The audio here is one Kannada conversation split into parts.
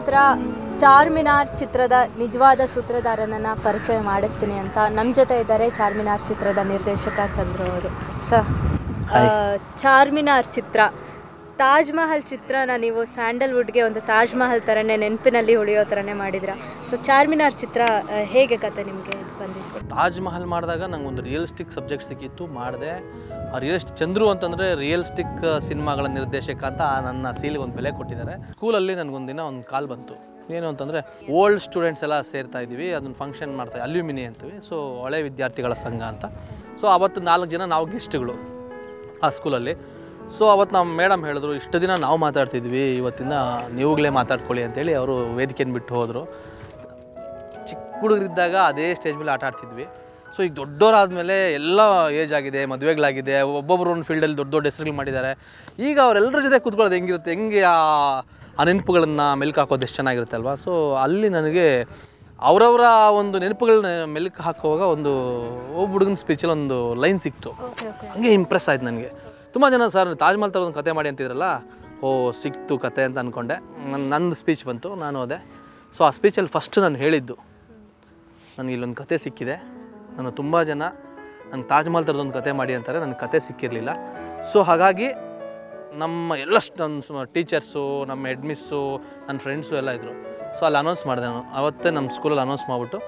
ನಂತರ ಚಾರ್ಮಿನಾರ್ ಚಿತ್ರದ ನಿಜವಾದ ಸೂತ್ರಧಾರನನ್ನು ಪರಿಚಯ ಮಾಡಿಸ್ತೀನಿ ಅಂತ ನಮ್ಮ ಜೊತೆ ಇದ್ದಾರೆ ಚಾರ್ಮಿನಾರ್ ಚಿತ್ರದ ನಿರ್ದೇಶಕ ಚಂದ್ರು ಅವರು. ಸರ್, ಚಾರ್ಮಿನಾರ್ ಚಿತ್ರ, ತಾಜ್ ಮಹಲ್ ಚಿತ್ರನ ನೀವು ಸ್ಯಾಂಡಲ್ವುಡ್ಗೆ ಒಂದು ತಾಜ್ ಮಹಲ್ ಥರನೇ ನೆನಪಿನಲ್ಲಿ ಉಳಿಯೋ ಥರನೇ ಮಾಡಿದ್ರ. ಸೊ ಚಾರ್ಮಿನಾರ್ ಚಿತ್ರ ಹೇಗೆ ಕತೆ ನಿಮಗೆ ಬಂದಿತ್ತು? ತಾಜ್ ಮಹಲ್ ಮಾಡಿದಾಗ ನಂಗೆ ಒಂದು ರಿಯಲಿಸ್ಟಿಕ್ ಸಬ್ಜೆಕ್ಟ್ ಸಿಕ್ಕಿತ್ತು, ಮಾಡಿದೆ. ಆ ಚಂದ್ರು ಅಂತಂದರೆ ರಿಯಲಿಸ್ಟಿಕ್ ಸಿನಿಮಾಗಳ ನಿರ್ದೇಶಕ ಅಂತ ನನ್ನ ಸೀಲಿಗೆ ಒಂದು ಬೆಲೆ ಕೊಟ್ಟಿದ್ದಾರೆ. ಸ್ಕೂಲಲ್ಲಿ ನನಗೊಂದಿನ ಒಂದು ಕಾಲ್ ಬಂತು. ಏನು ಅಂತಂದರೆ ಓಲ್ಡ್ ಸ್ಟೂಡೆಂಟ್ಸ್ ಎಲ್ಲ ಸೇರ್ತಾ ಇದ್ದೀವಿ, ಅದನ್ನು ಫಂಕ್ಷನ್ ಮಾಡ್ತಾ ಅಲ್ಯೂಮಿನಿ ಅಂತೀವಿ, ಸೊ ಹಳೆ ವಿದ್ಯಾರ್ಥಿಗಳ ಸಂಘ ಅಂತ. ಸೊ ಅವತ್ತು 4 ಜನ ನಾವು ಗೆಸ್ಟ್ಗಳು ಆ ಸ್ಕೂಲಲ್ಲಿ. ಸೊ ಅವತ್ತು ನಮ್ಮ ಮೇಡಮ್ ಹೇಳಿದ್ರು, ಇಷ್ಟು ದಿನ ನಾವು ಮಾತಾಡ್ತಿದ್ವಿ, ಇವತ್ತಿಂದ ನೀವುಗಳೇ ಮಾತಾಡ್ಕೊಳ್ಳಿ ಅಂತೇಳಿ ಅವರು ವೇದಿಕೆಯನ್ನು ಬಿಟ್ಟು ಹೋದರು. ಚಿಕ್ಕ ಹುಡುಗರಿದ್ದಾಗ ಅದೇ ಸ್ಟೇಜ್ ಮೇಲೆ ಆಟ ಆಡ್ತಿದ್ವಿ. ಸೊ ಈಗ ದೊಡ್ಡವರಾದಮೇಲೆ ಎಲ್ಲ ಏಜ್ ಆಗಿದೆ, ಮದುವೆಗಳಾಗಿದೆ, ಒಬ್ಬೊಬ್ಬರು ಒಂದು ಫೀಲ್ಡಲ್ಲಿ ದೊಡ್ಡ ದೊಡ್ಡ ಹೆಸರುಗಳು ಮಾಡಿದ್ದಾರೆ. ಈಗ ಅವರೆಲ್ಲರ ಜೊತೆ ಕೂತ್ಕೊಳ್ಳೋದು ಹೆಂಗಿರುತ್ತೆ, ಹೆಂಗೆ ಆ ನೆನಪುಗಳನ್ನು ಮೆಲ್ಕು ಹಾಕೋದು ಎಷ್ಟು ಚೆನ್ನಾಗಿರುತ್ತೆ ಅಲ್ವಾ. ಸೊ ಅಲ್ಲಿ ನನಗೆ ಅವರವರ ಒಂದು ನೆನಪುಗಳನ್ನ ಮೆಲ್ಕು ಹಾಕುವಾಗ ಒಬ್ಬ ಹುಡುಗನ ಸ್ಪೀಚಲ್ಲಿ ಒಂದು ಲೈನ್ ಸಿಕ್ತು. ಹಂಗೆ ಇಂಪ್ರೆಸ್ ಆಯ್ತು ನನಗೆ. ತುಂಬ ಜನ ಸರ್ ತಾಜ್ ಮಹಲ್ ಥರದೊಂದು ಕತೆ ಮಾಡಿ ಅಂತಿದ್ರಲ್ಲ, ಸಿಕ್ತು ಕತೆ ಅಂತ ಅಂದ್ಕೊಂಡೆ. ನಂದು ಸ್ಪೀಚ್ ಬಂತು, ನಾನು ಹೋದೆ. ಸೊ ಆ ಸ್ಪೀಚಲ್ಲಿ ಫಸ್ಟ್ ನಾನು ಹೇಳಿದ್ದು, ನನಗೆ ಇಲ್ಲೊಂದು ಕತೆ ಸಿಕ್ಕಿದೆ, ನಾನು ತುಂಬ ಜನ ನನಗೆ ತಾಜ್ ಮಹಲ್ ಥರದೊಂದು ಕತೆ ಮಾಡಿ ಅಂತಾರೆ, ನನಗೆ ಕತೆ ಸಿಕ್ಕಿರಲಿಲ್ಲ. ಸೊ ಹಾಗಾಗಿ ನಮ್ಮ ಎಲ್ಲ ನಮ್ಮ ಟೀಚರ್ಸು, ನಮ್ಮ ಹೆಡ್ಮಿಸ್ಸು, ನನ್ನ ಫ್ರೆಂಡ್ಸು ಎಲ್ಲ ಇದ್ದರು. ಸೊ ಅಲ್ಲಿ ಅನೌನ್ಸ್ ಮಾಡಿದೆ ನಾನು. ಅವತ್ತೇ ನಮ್ಮ ಸ್ಕೂಲಲ್ಲಿ ಅನೌನ್ಸ್ ಮಾಡಿಬಿಟ್ಟು,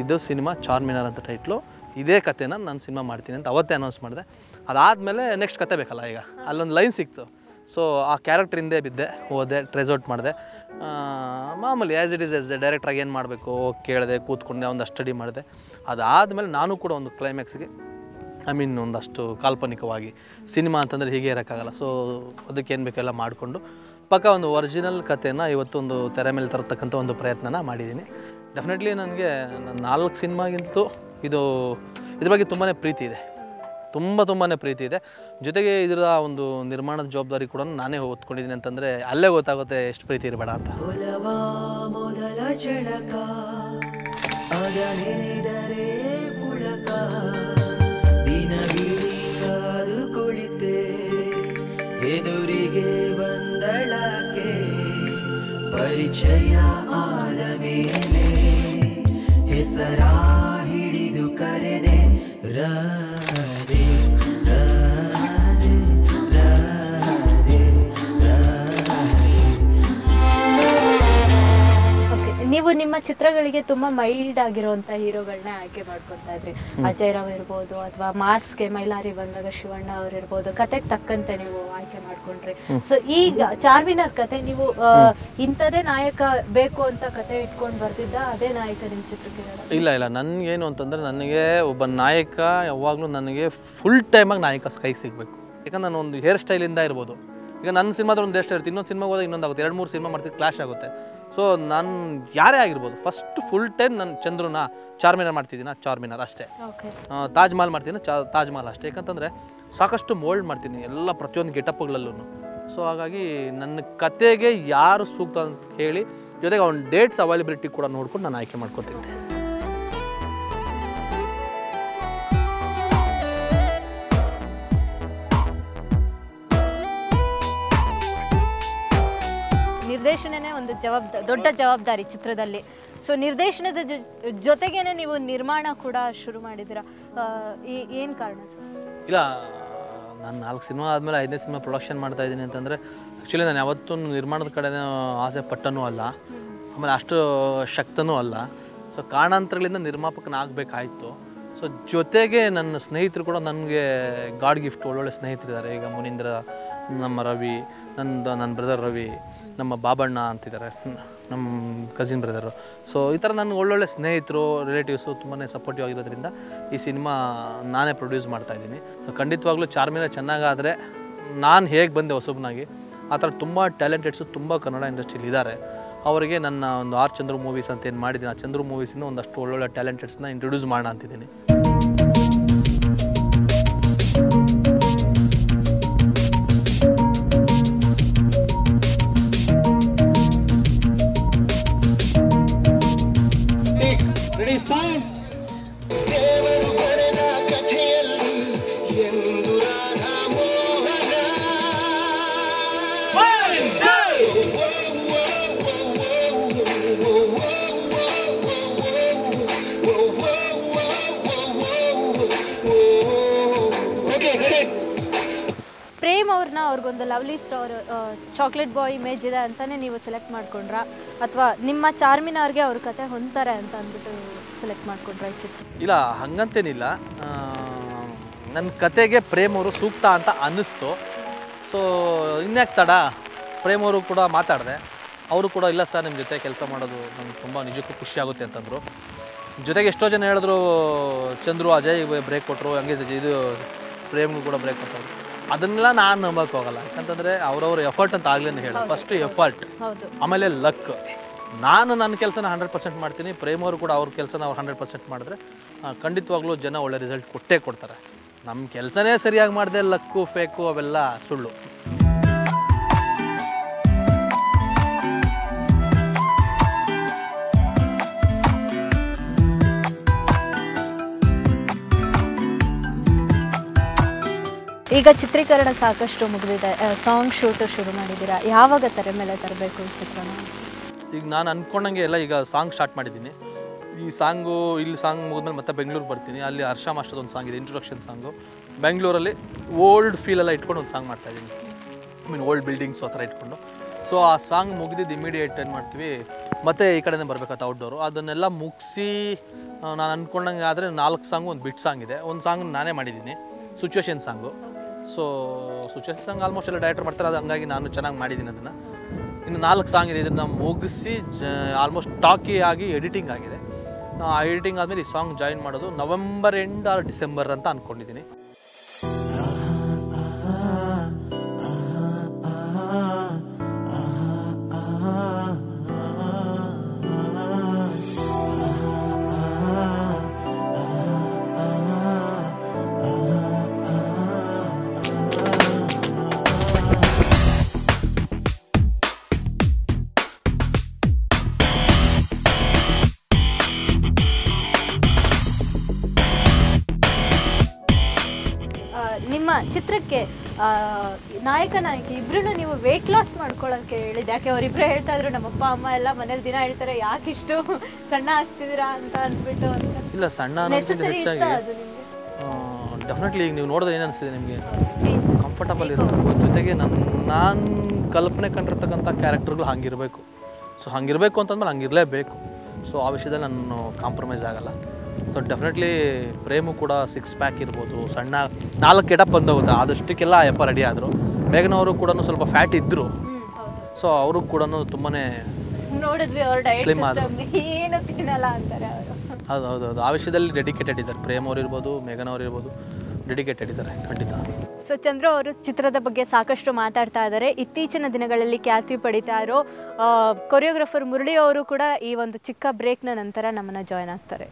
ಇದು ಸಿನಿಮಾ ಚಾರ್ಮಿನಾರ್ ಅಂತ ಟೈಟ್ಲು, ಇದೇ ಕತೆನ ನಾನು ಸಿನಿಮಾ ಮಾಡ್ತೀನಿ ಅಂತ ಅವತ್ತೇ ಅನೌನ್ಸ್ ಮಾಡಿದೆ. ಅದಾದಮೇಲೆ ನೆಕ್ಸ್ಟ್ ಕತೆ ಬೇಕಲ್ಲ, ಈಗ ಅಲ್ಲೊಂದು ಲೈನ್ ಸಿಕ್ತು. ಸೊ ಆ ಕ್ಯಾರೆಕ್ಟರ್ ಹಿಂದೆ ಬಿದ್ದೆ, ಹೋದೆ, ಟ್ರೇಸ್ ಔಟ್ ಮಾಡಿದೆ. ಮಾಮೂಲಿ as it is as a ಡೈರೆಕ್ಟ್ರಾಗಿ ಏನು ಮಾಡಬೇಕು ಕೇಳಿದೆ, ಕೂತ್ಕೊಂಡೆ, ಒಂದು ಸ್ಟಡಿ ಮಾಡಿದೆ. ಅದಾದಮೇಲೆ ನಾನು ಕೂಡ ಒಂದು ಕ್ಲೈಮ್ಯಾಕ್ಸ್ಗೆ ಒಂದಷ್ಟು ಕಾಲ್ಪನಿಕವಾಗಿ ಸಿನಿಮಾ ಅಂತಂದರೆ ಹೀಗೆ ಇರೋಕ್ಕಾಗಲ್ಲ. ಸೊ ಅದಕ್ಕೇನು ಬೇಕೆಲ್ಲ ಮಾಡಿಕೊಂಡು ಪಕ್ಕ ಒಂದು ಒರಿಜಿನಲ್ ಕಥೆನ ಇವತ್ತೊಂದು ತೆರೆ ಮೇಲೆ ತರತಕ್ಕಂಥ ಒಂದು ಪ್ರಯತ್ನನ ಮಾಡಿದ್ದೀನಿ. ಡೆಫಿನೆಟ್ಲಿ ನನಗೆ 4 ಸಿನಿಮಾಗಿಂತಲೂ ಇದ್ರ ಬಗ್ಗೆ ತುಂಬಾ ಪ್ರೀತಿ ಇದೆ, ತುಂಬಾ ಪ್ರೀತಿ ಇದೆ. ಜೊತೆಗೆ ಇದರ ಒಂದು ನಿರ್ಮಾಣದ ಜವಾಬ್ದಾರಿ ಕೂಡ ನಾನೇ ಹೊತ್ಕೊಂಡಿದ್ದೀನಿ ಅಂತಂದರೆ ಅಲ್ಲೇ ಗೊತ್ತಾಗುತ್ತೆ ಎಷ್ಟು ಪ್ರೀತಿ ಇರಬೇಡ ಅಂತ. ಎದುರಿಗೆ ಬಂದಳಕ್ಕೆ ಪರಿಚಯ ಆದ ಮೇಲೆ ಹೆಸರ ಹಿಡಿದು ಕರೆದೆ ರಾಧೆ ರಾಧೆ ರಾಧೆ ರಾಧೆ. ನೀವು ನಿಮ್ಮ ಚಿತ್ರಗಳಿಗೆ ತುಂಬ ಮೈಲ್ಡ್ ಆಗಿರುವಂಥ ಹೀರೋಗಳನ್ನ ಆಯ್ಕೆ ಮಾಡ್ಕೊತಾ ಇದ್ರಿ. ಅಜಯ್ ರಾವ್ ಇರ್ಬೋದು, ಅಥವಾ ಮಾಸ್ಗೆ ಮೈಲಾರಿ ಬಂದಾಗ ಶಿವಣ್ಣ ಅವ್ರು ಇರ್ಬೋದು, ಕತೆಗೆ ತಕ್ಕಂತೆ ನೀವು ಆಯ್ಕೆ ಮಾಡ್ಕೊಂಡ್ರಿ. ಸೊ ಈಗ ಚಾರ್ಮಿನಾರ್ ಕತೆ ನೀವು ಇಂಥದೇ ನಾಯಕ ಬೇಕು ಅಂತ ಕತೆ ಇಟ್ಕೊಂಡು ಬರ್ತಿದ್ದ, ಅದೇ ನಾಯಕ ನಿಮ್ಮ ಚಿತ್ರಕ್ಕೆ? ಇಲ್ಲ, ನನಗೇನು ಅಂತಂದರೆ ನನಗೆ ಒಬ್ಬ ನಾಯಕ ಯಾವಾಗಲೂ ನನಗೆ ಫುಲ್ ಟೈಮಾಗಿ ನಾಯಕ ಕೈಗೆ ಸಿಗಬೇಕು. ಯಾಕಂದ್ರೆ ನಾನು ಒಂದು ಹೇರ್ ಸ್ಟೈಲಿಂದ ಇರ್ಬೋದು. ಈಗ ನನ್ನ ಸಿನಿಮಾದಲ್ಲಿ ಒಂದು ಎಷ್ಟು ಇರುತ್ತೆ, ಇನ್ನೊಂದು ಸಿನಿಮಾಗೆ ಹೋದಾಗ ಇನ್ನೊಂದಾಗುತ್ತೆ, 2-3 ಸಿನಿಮಾ ಮಾಡ್ತಿದ್ದು ಕ್ಲಾಶ್ ಆಗುತ್ತೆ. ಸೊ ನಾನು ಯಾರೇ ಆಗಿರ್ಬೋದು, ಫಸ್ಟ್ ಫುಲ್ ಟೈಮ್ ನಾನು ಚಂದ್ರನ ಚಾರ್ಮಿನಾರ್ ಮಾಡ್ತಿದ್ದೀನಿ, ಚಾರ್ಮಿನಾರ್ ಅಷ್ಟೇ. ತಾಜ್ ಮಹಲ್ ಮಾಡ್ತೀನಿ, ತಾಜ್ ಮಹಲ್ ಅಷ್ಟೇ. ಯಾಕಂತಂದರೆ ಸಾಕಷ್ಟು ಮೋಲ್ಡ್ ಮಾಡ್ತೀನಿ ಎಲ್ಲ ಪ್ರತಿಯೊಂದು ಗೆಟಪ್ಗಳಲ್ಲೂ. ಸೊ ಹಾಗಾಗಿ ನನ್ನ ಕತೆಗೆ ಯಾರು ಸೂಕ್ತ ಅಂತ ಹೇಳಿ, ಜೊತೆಗೆ ಅವ್ನ ಡೇಟ್ಸ್ ಅವೈಲಬಿಲಿಟಿ ಕೂಡ ನೋಡ್ಕೊಂಡು ನಾನು ಆಯ್ಕೆ ಮಾಡ್ಕೊತೀನಿ. ನಿರ್ದೇಶನನೇ ಒಂದು ದೊಡ್ಡ ಜವಾಬ್ದಾರಿ ಚಿತ್ರದಲ್ಲಿ. ಸೊ ನಿರ್ದೇಶನದ ಜೊತೆಗೇನೆ ನೀವು ನಿರ್ಮಾಣ ಕೂಡ ಶುರು ಮಾಡಿದ್ದೀರಾ, ಏನು ಕಾರಣ ಸರ್? ಇಲ್ಲ, ನಾನು 4 ಸಿನಿಮಾ ಆದಮೇಲೆ 5ನೇ ಸಿನಿಮಾ ಪ್ರೊಡಕ್ಷನ್ ಮಾಡ್ತಾ ಇದ್ದೀನಿ ಅಂತಂದರೆ ಆ್ಯಕ್ಚುಲಿ ನಾನು ಯಾವತ್ತೂ ನಿರ್ಮಾಣದ ಕಡೆನೇ ಆಸೆ ಪಟ್ಟನೂ ಅಲ್ಲ, ಆಮೇಲೆ ಅಷ್ಟು ಶಕ್ತನೂ ಅಲ್ಲ. ಸೊ ಕಾರಣಾಂತರಗಳಿಂದ ನಿರ್ಮಾಪಕನಾಗಬೇಕಾಯಿತು. ಸೊ ಜೊತೆಗೆ ನನ್ನ ಸ್ನೇಹಿತರು ಕೂಡ ನನಗೆ ಗಾಡ್ ಗಿಫ್ಟ್, ಒಳ್ಳೊಳ್ಳೆ ಸ್ನೇಹಿತರಿದ್ದಾರೆ. ಈಗ ಮುನೀಂದ್ರ, ನಮ್ಮ ರವಿ, ನನ್ನ ಬ್ರದರ್ ರವಿ, ನಮ್ಮ ಬಾಬಣ್ಣ ಅಂತಿದ್ದಾರೆ, ನಮ್ಮ ಕಸಿನ್ ಬ್ರದರು. ಸೊ ಈ ಥರ ನನ್ನ ಒಳ್ಳೊಳ್ಳೆ ಸ್ನೇಹಿತರು, ರಿಲೇಟಿವ್ಸು ತುಂಬಾ ಸಪೋರ್ಟಿವ್ ಆಗಿರೋದ್ರಿಂದ ಈ ಸಿನಿಮಾ ನಾನೇ ಪ್ರೊಡ್ಯೂಸ್ ಮಾಡ್ತಾಯಿದ್ದೀನಿ. ಸೊ ಖಂಡಿತವಾಗ್ಲೂ ಚಾರ್ಮಿನಾರ್ ಚೆನ್ನಾಗಾದರೆ ನಾನು ಹೇಗೆ ಬಂದೆ ಹೊಸಬನಾಗಿ, ಆ ಥರ ತುಂಬ ಟ್ಯಾಲೆಂಟೆಡ್ಸು ತುಂಬ ಕನ್ನಡ ಇಂಡಸ್ಟ್ರಿಲಿ ಇದ್ದಾರೆ. ಅವರಿಗೆ ನನ್ನ ಒಂದು ಚಂದ್ರು ಮೂವೀಸ್ ಅಂತ ಏನು ಮಾಡಿದ್ದೀನಿ, ಆ ಚಂದ್ರು ಮೂವೀಸಿಂದ ಒಂದಷ್ಟು ಒಳ್ಳೊಳ್ಳೆ ಟ್ಯಾಲೆಂಟೆಡ್ಸ್ನ ಇಂಟ್ರೊಡ್ಯೂಸ್ ಮಾಡೋಣ ಅಂತಿದ್ದೀನಿ. ಅವ್ರಿಗೊಂದು ಲವ್ಲಿ ಸ್ಟಾರ್ ಚಾಕ್ಲೇಟ್ ಬಾಯ್ ಇಮೇಜ್ ಇದೆ ಅಂತಲೇ ನೀವು ಸೆಲೆಕ್ಟ್ ಮಾಡ್ಕೊಂಡ್ರಾ ಅಥವಾ ನಿಮ್ಮ ಚಾರ್ಮಿನಾರ್ಗೆ ಅವ್ರ ಕತೆ ಹೊಂದ್ತಾರೆ ಅಂತ ಅಂದ್ಬಿಟ್ಟು ಸೆಲೆಕ್ಟ್ ಮಾಡ್ಕೊಂಡ್ರಾ ಈ ಚಿತ್ರ? ಇಲ್ಲ, ಹಂಗಂತೇನಿಲ್ಲ. ನನ್ನ ಕತೆಗೆ ಪ್ರೇಮ್ ಅವರು ಸೂಕ್ತ ಅಂತ ಅನ್ನಿಸ್ತು. ಸೊ ಇನ್ಯಾಕೆ ತಡ, ಪ್ರೇಮ್ ಅವರು ಕೂಡ ಮಾತಾಡಿದೆ. ಅವರು ಕೂಡ ಇಲ್ಲ ಸರ್ ನಿಮ್ಮ ಜೊತೆ ಕೆಲಸ ಮಾಡೋದು ನಂಗೆ ತುಂಬ ನಿಜಕ್ಕೂ ಖುಷಿ ಆಗುತ್ತೆ ಅಂತಂದರು. ಜೊತೆಗೆ ಎಷ್ಟೋ ಜನ ಹೇಳಿದ್ರು ಚಂದ್ರು ಅಜಯ್ ಬ್ರೇಕ್ ಕೊಟ್ಟರು, ಹಂಗೆ ಇದು ಪ್ರೇಮ್ಗೂ ಕೂಡ ಬ್ರೇಕ್ ಕೊಟ್ಟರು. ಅದನ್ನೆಲ್ಲ ನಾನು ನಂಬಕ್ಕೆ ಹೋಗಲ್ಲ. ಯಾಕಂತಂದರೆ ಅವ್ರವ್ರ ಎಫರ್ಟ್ ಅಂತ ಆಗ್ಲೇ ಹೇಳಿ, ಫಸ್ಟು ಎಫರ್ಟ್, ಆಮೇಲೆ ಲಕ್. ನಾನು ನನ್ನ ಕೆಲಸನ 100% ಮಾಡ್ತೀನಿ, ಪ್ರೇಮ್ ಅವರು ಕೂಡ ಅವ್ರ ಕೆಲಸನ ಅವ್ರು 100% ಮಾಡಿದ್ರೆ ಖಂಡಿತವಾಗ್ಲೂ ಜನ ಒಳ್ಳೆ ರಿಸಲ್ಟ್ ಕೊಟ್ಟೇ ಕೊಡ್ತಾರೆ. ನಮ್ಮ ಕೆಲಸನೇ ಸರಿಯಾಗಿ ಮಾಡಿದೆ ಲಕ್ಕು ಫೇಕು ಅವೆಲ್ಲ ಸುಳ್ಳು. ಈಗ ಚಿತ್ರೀಕರಣ ಸಾಕಷ್ಟು ಮುಗಿದಿದೆ, ಸಾಂಗ್ ಶೂಟು ಶುರು ಮಾಡಿದ್ದೀರಾ, ಯಾವಾಗ ತೆರೆ ಮೇಲೆ ತರಬೇಕು ಈ ಚಿತ್ರನ? ಈಗ ನಾನು ಅಂದ್ಕೊಂಡಂಗೆ ಎಲ್ಲ ಈಗ ಸಾಂಗ್ ಸ್ಟಾರ್ಟ್ ಮಾಡಿದ್ದೀನಿ. ಈ ಸಾಂಗು ಇಲ್ಲಿ ಸಾಂಗ್ ಮುಗಿದ್ಮೇಲೆ ಮತ್ತೆ ಬೆಂಗಳೂರು ಬರ್ತೀನಿ. ಅಲ್ಲಿ ಹರ್ಷ ಮಾಸ್ಟರ್ದು ಒಂದು ಸಾಂಗ್ ಇದೆ, ಇಂಟ್ರೊಡಕ್ಷನ್ ಸಾಂಗು. ಬೆಂಗಳೂರಲ್ಲಿ ಓಲ್ಡ್ ಫೀಲೆಲ್ಲ ಇಟ್ಕೊಂಡು ಒಂದು ಸಾಂಗ್ ಮಾಡ್ತಾಯಿದ್ದೀನಿ. ಓಲ್ಡ್ ಬಿಲ್ಡಿಂಗ್ಸು ಆ ಥರ ಇಟ್ಕೊಂಡು. ಸೊ ಆ ಸಾಂಗ್ ಮುಗಿದಿದ್ದು ಇಮಿಡಿಯೇಟ್ ಏನು ಮಾಡ್ತೀವಿ, ಮತ್ತೆ ಈ ಕಡೆನೇ ಬರಬೇಕಂತ ಔಟ್ಡೋರು. ಅದನ್ನೆಲ್ಲ ಮುಗಿಸಿ ನಾನು ಅಂದ್ಕೊಂಡಂಗೆ ಆದರೆ 4 ಸಾಂಗು, ಒಂದು ಬಿಟ್ ಸಾಂಗ್ ಇದೆ, ಒಂದು ಸಾಂಗ್ ನಾನೇ ಮಾಡಿದ್ದೀನಿ, situation song. So situation song almost ಎಲ್ಲ ಡೈರೆಕ್ಟರ್ ಮಾಡ್ತಾರೆ, ಅದು ಹಂಗಾಗಿ ನಾನು ಚೆನ್ನಾಗಿ ಮಾಡಿದ್ದೀನಿ ಅದನ್ನು. ಇನ್ನು 4 ಸಾಂಗ್ ಇದೆ, ಇದನ್ನು ಮುಗಿಸಿ ಆಲ್ಮೋಸ್ಟ್ ಟಾಕಿ ಆಗಿ ಎಡಿಟಿಂಗ್ ಆಗಿದೆ. ಆ ಎಡಿಟಿಂಗ್ ಆದಮೇಲೆ ಈ ಸಾಂಗ್ ಜಾಯಿನ್ ಮಾಡೋದು ನವೆಂಬರ್ ಎಂಡ್ ಆರ್ ಡಿಸೆಂಬರ್ ಅಂತ ಅಂದ್ಕೊಂಡಿದ್ದೀನಿ. ನಿಮ್ಮ ಚಿತ್ರಕ್ಕೆ ನಾಯಕ ನಾಯಕಿ ಇಬ್ರು ನೀವು ವೆಯ್ಟ್ ಲಾಸ್ ಮಾಡ್ಕೊಳ್ಳೋಕ್ಕೆ ಹೇಳಿದ್ದು ಯಾಕೆ? ಅವರಿಬ್ಬರೇ ಹೇಳ್ತಾ ಇದ್ರು, ನಮ್ಮಪ್ಪ ಅಮ್ಮ ಎಲ್ಲ ಮನೇಲಿ ದಿನ ಹೇಳ್ತಾರೆ ಯಾಕಿಷ್ಟು ಸಣ್ಣ ಆಗ್ತಿದ್ದೀರಾ ಅಂತ ಅಂದ್ಬಿಟ್ಟು. ಇಲ್ಲ, ಸಣ್ಣ ಅನ್ನೋದಕ್ಕಿಂತ ಹೆಚ್ಚಾಗಿ ಡೆಫಿನೆಟ್ಲಿ ಈಗ ನೀವು ನೋಡಿದ್ರೆ ಏನು ಅನಿಸ್ತಿದೆ ನಿಮಗೆ? ಕಂಫರ್ಟಬಲ್ ಇರಬೇಕು. ಜೊತೆಗೆ ನಾನು ಕಲ್ಪನೆ ಕಂಡಿರ್ತಕ್ಕಂಥ ಕ್ಯಾರೆಕ್ಟರ್ಗಳು ಹಂಗಿರಬೇಕು. ಸೊ ಹಂಗಿರಬೇಕು ಅಂತಂದ್ಮೇಲೆ ಹಂಗಿರಲೇಬೇಕು. ಸೊ ಆ ವಿಷಯದಲ್ಲಿ ನಾನು ಕಾಂಪ್ರಮೈಸ್ ಆಗಲ್ಲ. ಸೊ ಡೆಫಿನೆಟ್ಲಿ ಪ್ರೇಮು ಕೂಡ 6 ಪ್ಯಾಕ್ ಇರ್ಬೋದು, ಸಣ್ಣ 4 ಎಡಪ್ ಬಂದೋಗುತ್ತೆ, ಆದಷ್ಟಕ್ಕೆಲ್ಲ ಅಯ್ಯಪ್ಪ ರೆಡಿ ಆದರು. ಮೇಘನವರು ಕೂಡ ಸ್ವಲ್ಪ ಫ್ಯಾಟ್ ಇದ್ದರು. ಸೊ ಅವರು ಕೂಡ ತುಂಬಾ ನೋಡಿದ್ವಿ, ಅವ್ರ ಡಯಟ್ ಸಿಸ್ಟಮ್ ಏನು ತಿನ್ನಲ್ಲ ಅಂತಾರೆ ಅವರು. ಹೌದು, ಆ ವಿಷಯದಲ್ಲಿ ಡೆಡಿಕೇಟೆಡ್ ಇದ್ದಾರೆ. ಪ್ರೇಮ್ ಅವ್ರು ಇರ್ಬೋದು, ಮೇಘನ ಅವ್ರು ಇರ್ಬೋದು, ಡೆಡಿಕೇಟೆಡ್ ಇದ್ದಾರೆ ಖಂಡಿತ. ಸೊ ಚಂದ್ರು ಅವರು ಚಿತ್ರದ ಬಗ್ಗೆ ಸಾಕಷ್ಟು ಮಾತಾಡ್ತಾ ಇದ್ದಾರೆ. ಇತ್ತೀಚಿನ ದಿನಗಳಲ್ಲಿ ಖ್ಯಾತಿ ಪಡಿತಾ ಇರೋ ಕೊರಿಯೋಗ್ರಾಫರ್ ಮುರಳಿ ಅವರು ಕೂಡ ಈ ಒಂದು ಚಿಕ್ಕ ಬ್ರೇಕ್ನ ನಂತರ ನಮ್ಮನ್ನು ಜಾಯ್ನ್ ಆಗ್ತಾರೆ.